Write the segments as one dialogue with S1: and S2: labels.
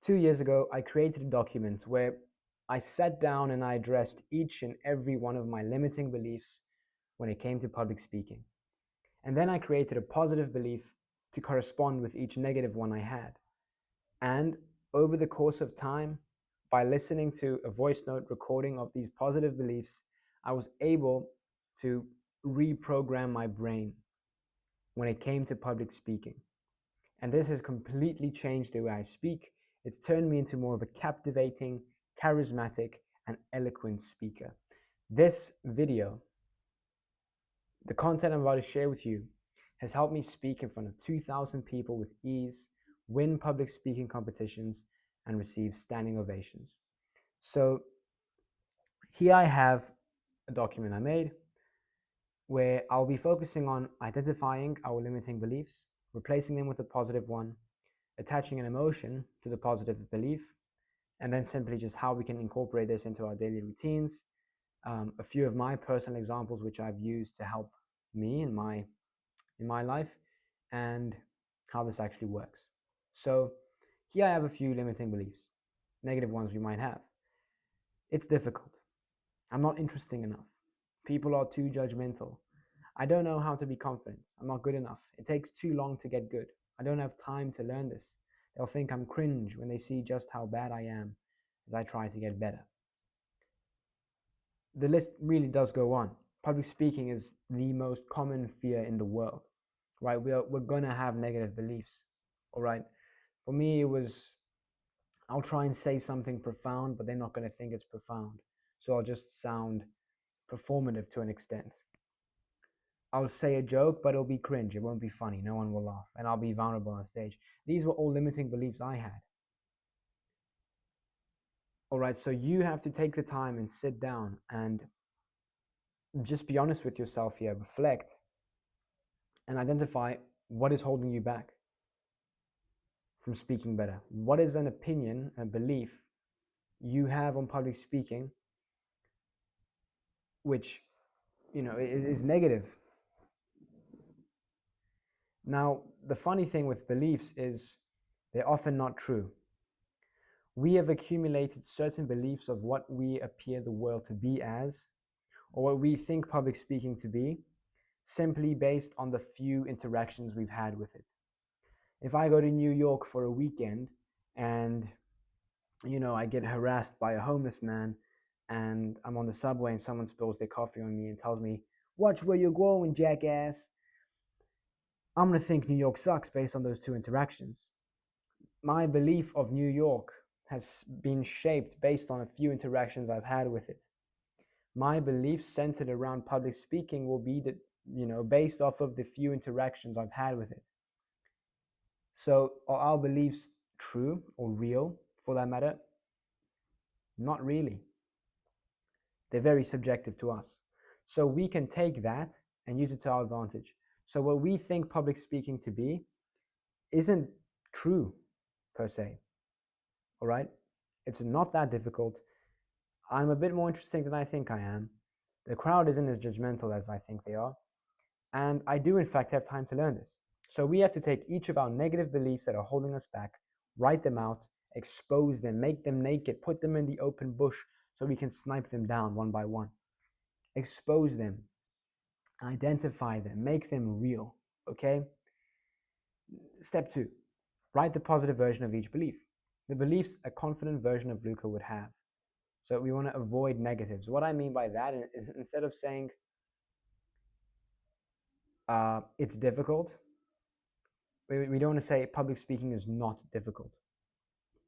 S1: 2 years ago, I created a document where I sat down and I addressed each and every one of my limiting beliefs when it came to public speaking. And then I created a positive belief to correspond with each negative one I had. And over the course of time, by listening to a voice note recording of these positive beliefs, I was able to reprogram my brain when it came to public speaking. And this has completely changed the way I speak. It's turned me into more of a captivating, charismatic, and eloquent speaker. This video, the content I'm about to share with you, has helped me speak in front of 2,000 people with ease, win public speaking competitions, and receive standing ovations. So here I have a document I made where I'll be focusing on identifying our limiting beliefs, replacing them with a positive one, attaching an emotion to the positive belief, and then simply just how we can incorporate this into our daily routines. A few of my personal examples which I've used to help me in my life, and how this actually works. So here I have a few limiting beliefs, negative ones we might have. It's difficult. I'm not interesting enough. People are too judgmental. I don't know how to be confident. I'm not good enough. It takes too long to get good. I don't have time to learn this. They'll think I'm cringe when they see just how bad I am as I try to get better. The list really does go on. Public speaking is the most common fear in the world, right? We're gonna have negative beliefs, all right? For me, it was I'll try and say something profound, but they're not gonna think it's profound. So I'll just sound performative to an extent. I'll say a joke, but it'll be cringe. It won't be funny. No one will laugh, and I'll be vulnerable on stage. These were all limiting beliefs I had. All right, so you have to take the time and sit down and just be honest with yourself here, reflect, and identify what is holding you back from speaking better. What is an opinion, a belief you have on public speaking, which, is negative? Now, the funny thing with beliefs is they're often not true. We have accumulated certain beliefs of what we appear the world to be as, or what we think public speaking to be, simply based on the few interactions we've had with it. If I go to New York for a weekend and I get harassed by a homeless man, and I'm on the subway and someone spills their coffee on me and tells me, "Watch where you're going, jackass," I'm going to think New York sucks based on those two interactions. My belief of New York has been shaped based on a few interactions I've had with it. My beliefs centered around public speaking will be that, based off of the few interactions I've had with it. So are our beliefs true or real for that matter? Not really. They're very subjective to us. So we can take that and use it to our advantage. So what we think public speaking to be isn't true per se. All right? It's not that difficult. I'm a bit more interesting than I think I am. The crowd isn't as judgmental as I think they are. And I do, in fact, have time to learn this. So we have to take each of our negative beliefs that are holding us back, write them out, expose them, make them naked, put them in the open bush so we can snipe them down one by one. Expose them, identify them, make them real. Okay? Step 2, write the positive version of each belief. The beliefs a confident version of Luca would have. So we want to avoid negatives. What I mean by that is, instead of saying it's difficult, we don't want to say public speaking is not difficult.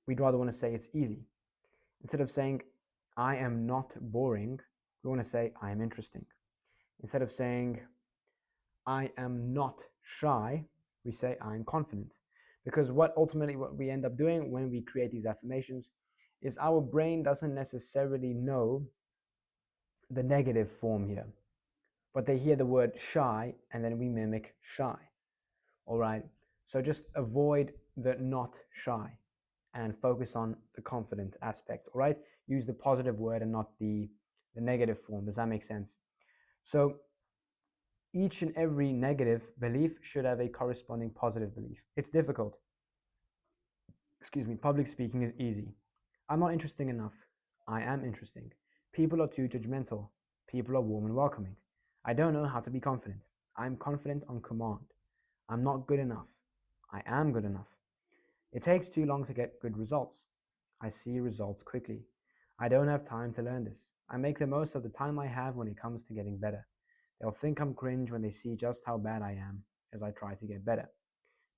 S1: We'd rather want to say it's easy. Instead of saying I am not boring, we want to say I am interesting. Instead of saying I am not shy, we say I am confident. Because what we end up doing when we create these affirmations is our brain doesn't necessarily know the negative form here, but they hear the word shy and then we mimic shy. All right, so just avoid the not shy and focus on the confident aspect. All right, use the positive word and not the negative form. Does that make sense? So each and every negative belief should have a corresponding positive belief. It's difficult. public speaking is easy. I'm not interesting enough. I am interesting. People are too judgmental. People are warm and welcoming. I don't know how to be confident. I'm confident on command. I'm not good enough. I am good enough. It takes too long to get good results. I see results quickly. I don't have time to learn this. I make the most of the time I have when it comes to getting better. They'll think I'm cringe when they see just how bad I am as I try to get better.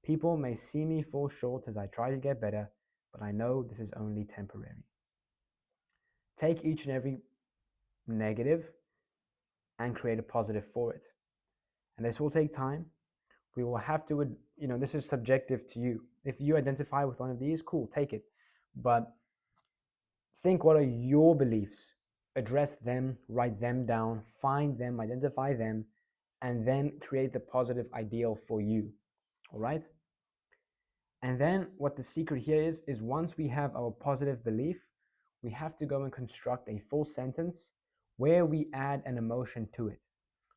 S1: People may see me fall short as I try to get better, but I know this is only temporary. Take each and every negative and create a positive for it. And this will take time. We will have to, this is subjective to you. If you identify with one of these, cool, take it. But think, what are your beliefs? Address them, write them down, find them, identify them, and then create the positive ideal for you. All right? And then what the secret here is once we have our positive belief, we have to go and construct a full sentence where we add an emotion to it.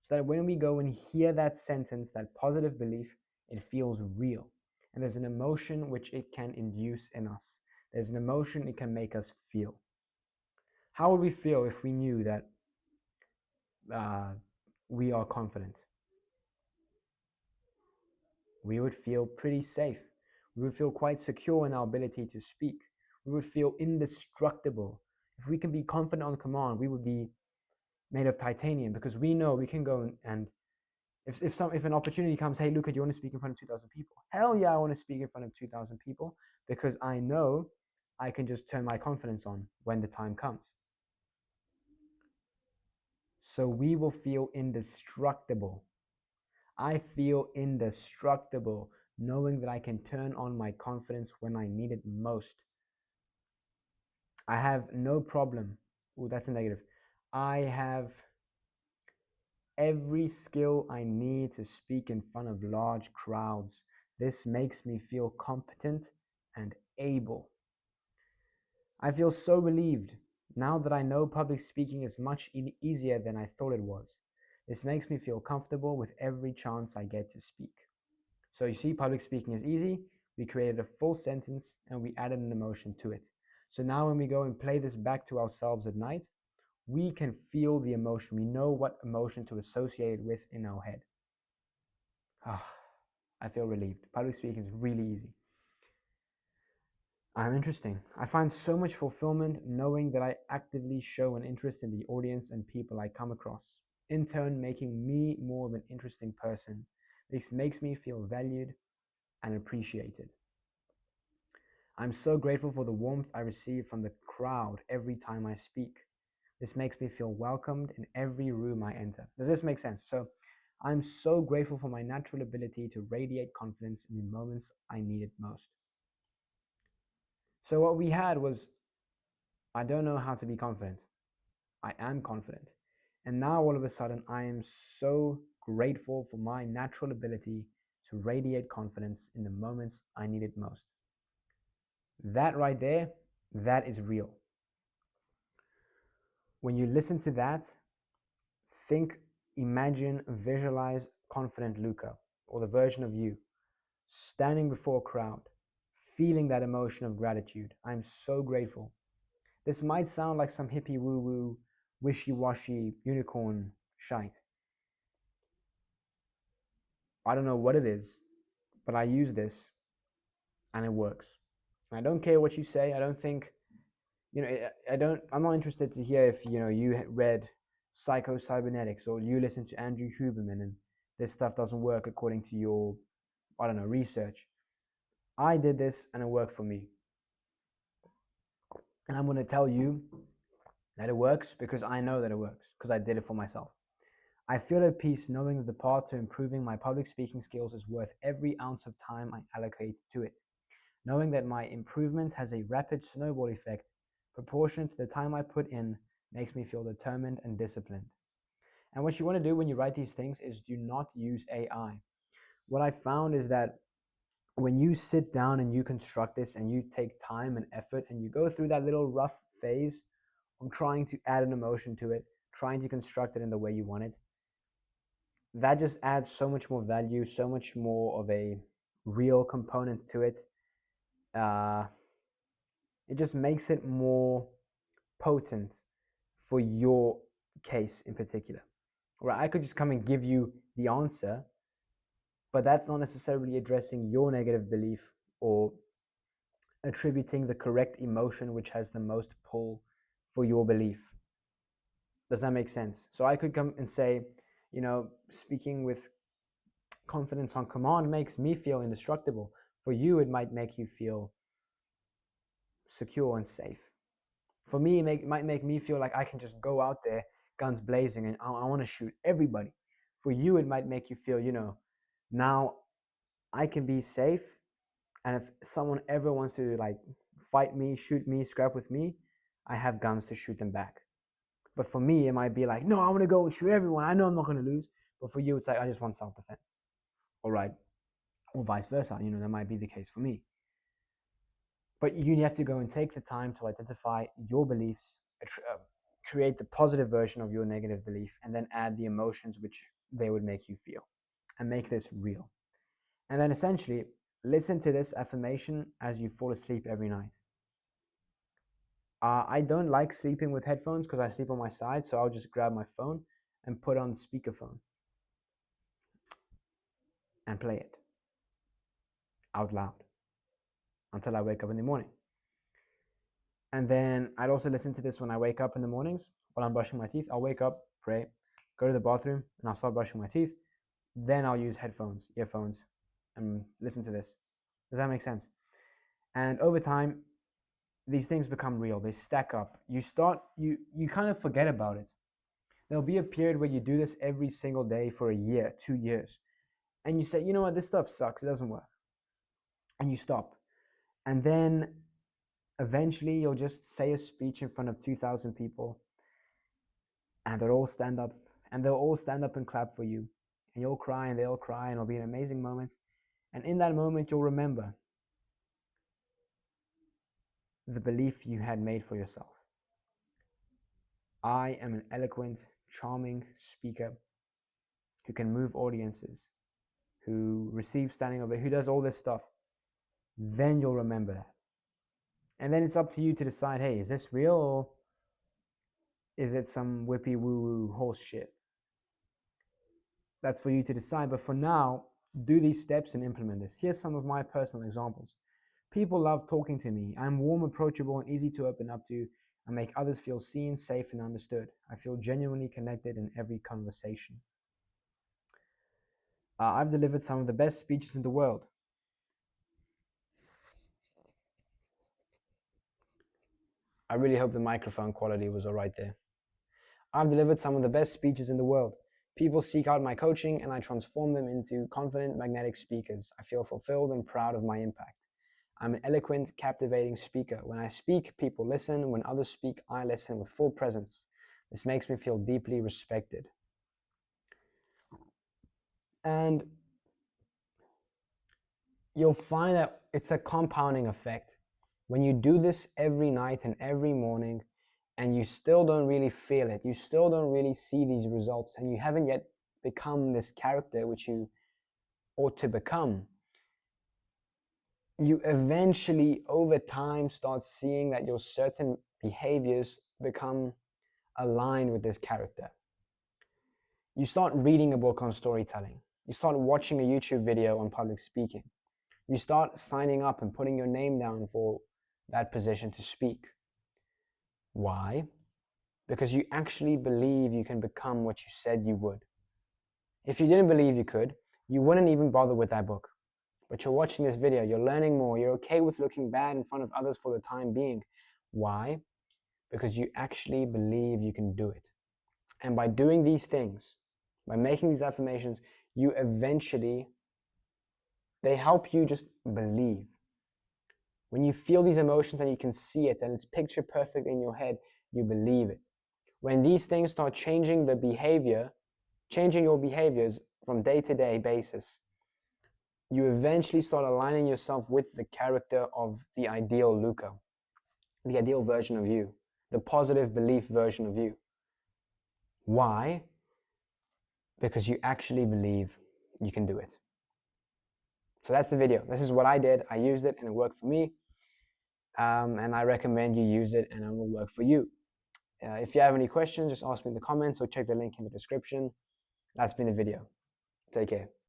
S1: So that when we go and hear that sentence, that positive belief, it feels real. And there's an emotion which it can induce in us. There's an emotion it can make us feel. How would we feel if we knew that we are confident? We would feel pretty safe. We would feel quite secure in our ability to speak. We would feel indestructible. If we can be confident on command, we would be made of titanium, because we know we can go and if an opportunity comes, hey Luca, do you want to speak in front of 2,000 people? Hell yeah, I want to speak in front of 2,000 people, because I know I can just turn my confidence on when the time comes. So we will feel indestructible. I feel indestructible knowing that I can turn on my confidence when I need it most. I have no problem. Oh, that's a negative. I have every skill I need to speak in front of large crowds. This makes me feel competent and able. I feel so relieved now that I know public speaking is much easier than I thought it was. This makes me feel comfortable with every chance I get to speak. So you see, public speaking is easy. We created a full sentence and we added an emotion to it. So now when we go and play this back to ourselves at night, we can feel the emotion. We know what emotion to associate it with in our head. I feel relieved. Public speaking is really easy. I'm interesting. I find so much fulfillment knowing that I actively show an interest in the audience and people I come across, in turn making me more of an interesting person. This makes me feel valued and appreciated. I'm so grateful for the warmth I receive from the crowd every time I speak. This makes me feel welcomed in every room I enter. Does this make sense? So I'm so grateful for my natural ability to radiate confidence in the moments I need it most. So what we had was, I don't know how to be confident. I am confident. And now all of a sudden, I am so grateful for my natural ability to radiate confidence in the moments I need it most. That right there, that is real. When you listen to that, think, imagine, visualize confident Luca, or the version of you, standing before a crowd, feeling that emotion of gratitude. I'm so grateful. This might sound like some hippie woo-woo, wishy-washy unicorn shite. I don't know what it is, but I use this and it works. And I don't care what you say. I don't think, I'm not interested to hear if, you read Psycho Cybernetics or you listen to Andrew Huberman and this stuff doesn't work according to your, research. I did this and it worked for me. And I'm going to tell you that it works because I know that it works, because I did it for myself. I feel at peace knowing that the path to improving my public speaking skills is worth every ounce of time I allocate to it. Knowing that my improvement has a rapid snowball effect proportionate to the time I put in makes me feel determined and disciplined. And what you want to do when you write these things is do not use AI. What I found is that when you sit down and you construct this and you take time and effort and you go through that little rough phase of trying to add an emotion to it, trying to construct it in the way you want it, that just adds so much more value, so much more of a real component to it. it just makes it more potent for your case in particular. Right? I could just come and give you the answer, but that's not necessarily addressing your negative belief or attributing the correct emotion which has the most pull for your belief. Does that make sense? So I could come and say, speaking with confidence on command makes me feel indestructible. For you, it might make you feel secure and safe. For me, it might make me feel like I can just go out there, guns blazing, and I want to shoot everybody. For you, it might make you feel, now I can be safe, and if someone ever wants to like fight me, shoot me, scrap with me, I have guns to shoot them back. But for me, it might be like, no, I want to go and shoot everyone. I know I'm not going to lose. But for you, it's like, I just want self-defense. All right. Or vice versa. That might be the case for me. But you have to go and take the time to identify your beliefs, create the positive version of your negative belief, and then add the emotions which they would make you feel, and make this real. And then essentially, listen to this affirmation as you fall asleep every night. I don't like sleeping with headphones because I sleep on my side, so I'll just grab my phone and put on speakerphone and play it out loud until I wake up in the morning. And then I'd also listen to this when I wake up in the mornings while I'm brushing my teeth. I'll wake up, pray, go to the bathroom, and I'll start brushing my teeth. Then I'll use earphones, and listen to this. Does that make sense? And over time, these things become real. They stack up. You kind of forget about it. There'll be a period where you do this every single day for a year, 2 years. And you say, you know what, this stuff sucks. It doesn't work. And you stop. And then eventually you'll just say a speech in front of 2,000 people, and they'll all stand up and clap for you. And you'll cry and they'll cry, and it'll be an amazing moment. And in that moment, you'll remember the belief you had made for yourself. I am an eloquent, charming speaker who can move audiences, who receives standing ovation, who does all this stuff. Then you'll remember that. And then it's up to you to decide, hey, is this real or is it some whippy woo-woo horse shit? That's for you to decide. But for now, do these steps and implement this. Here's some of my personal examples. People love talking to me. I'm warm, approachable, and easy to open up to. I make others feel seen, safe, and understood. I feel genuinely connected in every conversation. I've delivered some of the best speeches in the world. I really hope the microphone quality was all right there. I've delivered some of the best speeches in the world. People seek out my coaching and I transform them into confident, magnetic speakers. I feel fulfilled and proud of my impact. I'm an eloquent, captivating speaker. When I speak, people listen. When others speak, I listen with full presence. This makes me feel deeply respected. And you'll find that it's a compounding effect. When you do this every night and every morning, and you still don't really feel it, you still don't really see these results, and you haven't yet become this character which you ought to become, you eventually, over time, start seeing that your certain behaviors become aligned with this character. You start reading a book on storytelling. You start watching a YouTube video on public speaking. You start signing up and putting your name down for that position to speak. Why? Because you actually believe you can become what you said you would. If you didn't believe you could, you wouldn't even bother with that book. But you're watching this video, you're learning more, you're okay with looking bad in front of others for the time being. Why? Because you actually believe you can do it. And by doing these things, by making these affirmations, you eventually, they help you just believe. When you feel these emotions and you can see it and it's picture perfect in your head, you believe it. When these things start changing the behavior, changing your behaviors from day-to-day basis, you eventually start aligning yourself with the character of the ideal Luca, the ideal version of you, the positive belief version of you. Why? Because you actually believe you can do it. So that's the video. This is what I did. I used it and it worked for me. and I recommend you use it, and it will work for you. If you have any questions, just ask me in the comments or check the link in the description. That's been the video. Take care.